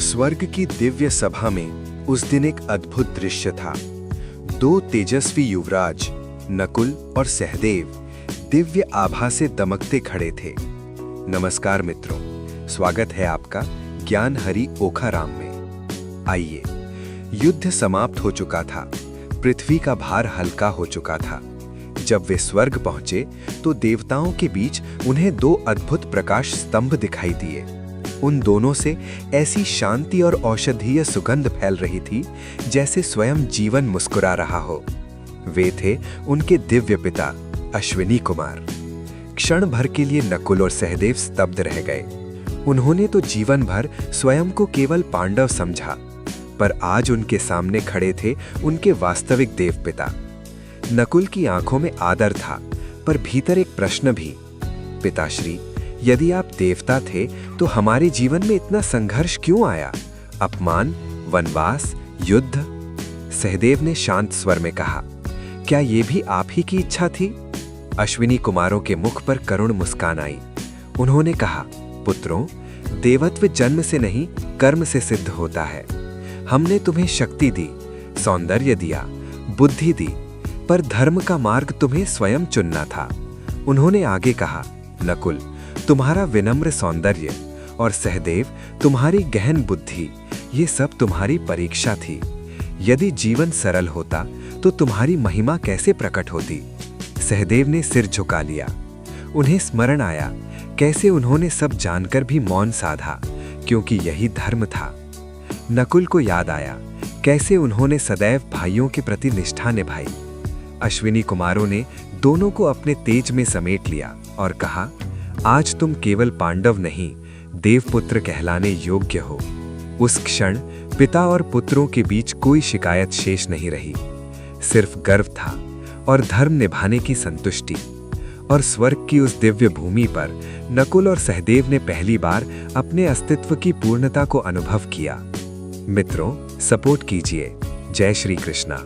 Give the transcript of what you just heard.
स्वर्ग की दिव्य सभा में उस दिन एक अद्भुत दृश्य था। दो तेजस्वी युवराज नकुल और सहदेव दिव्य आभा से दमकते खड़े थे। नमस्कार मित्रों, स्वागत है आपका ज्ञान हरि ओखाराम में। आइए, युद्ध समाप्त हो चुका था, पृथ्वी का भार हल्का हो चुका था। जब वे स्वर्ग पहुंचे तो देवताओं के बीच उन्हें दो अद्भुत प्रकाश स्तंभ दिखाई दिए। उन दोनों से ऐसी शांति और औषधीय सुगंध फैल रही थी जैसे स्वयं जीवन मुस्कुरा रहा हो। वे थे उनके दिव्य पिता अश्विनी कुमार। क्षण भर के लिए नकुल और सहदेव स्तब्ध रह गए। उन्होंने तो जीवन भर स्वयं को केवल पांडव समझा, पर आज उनके सामने खड़े थे उनके वास्तविक देवपिता। नकुल की आंखों में आदर था, पर भीतर एक प्रश्न भी। पिताश्री, यदि आप देवता थे तो हमारे जीवन में इतना संघर्ष क्यों आया? अपमान, वनवास, युद्ध? सहदेव ने शांत स्वर में कहा, क्या ये भी आप ही की इच्छा थी? अश्विनी कुमारों के मुख पर करुण मुस्कान आई। उन्होंने कहा, पुत्रों, देवत्व जन्म से नहीं कर्म से सिद्ध होता है। हमने तुम्हें शक्ति दी, सौंदर्य दिया, बुद्धि दी, पर धर्म का मार्ग तुम्हें स्वयं चुनना था। उन्होंने आगे कहा, नकुल, तुम्हारा विनम्र सौंदर्य और सहदेव तुम्हारी गहन बुद्धि, ये सब तुम्हारी परीक्षा थी। यदि जीवन सरल होता तो तुम्हारी महिमा कैसे प्रकट होती? सहदेव ने सिर झुका लिया। उन्हें स्मरण आया कैसे उन्होंने सब जानकर भी मौन साधा, क्योंकि यही धर्म था। नकुल को याद आया कैसे उन्होंने सदैव भाइयों के प्रति निष्ठा निभाई। अश्विनी कुमारों ने दोनों को अपने तेज में समेट लिया और कहा, आज तुम केवल पांडव नहीं, देवपुत्र कहलाने योग्य हो। उस क्षण पिता और पुत्रों के बीच कोई शिकायत शेष नहीं रही, सिर्फ गर्व था और धर्म निभाने की संतुष्टि। और स्वर्ग की उस दिव्य भूमि पर नकुल और सहदेव ने पहली बार अपने अस्तित्व की पूर्णता को अनुभव किया। मित्रों, सपोर्ट कीजिए। जय श्री कृष्णा।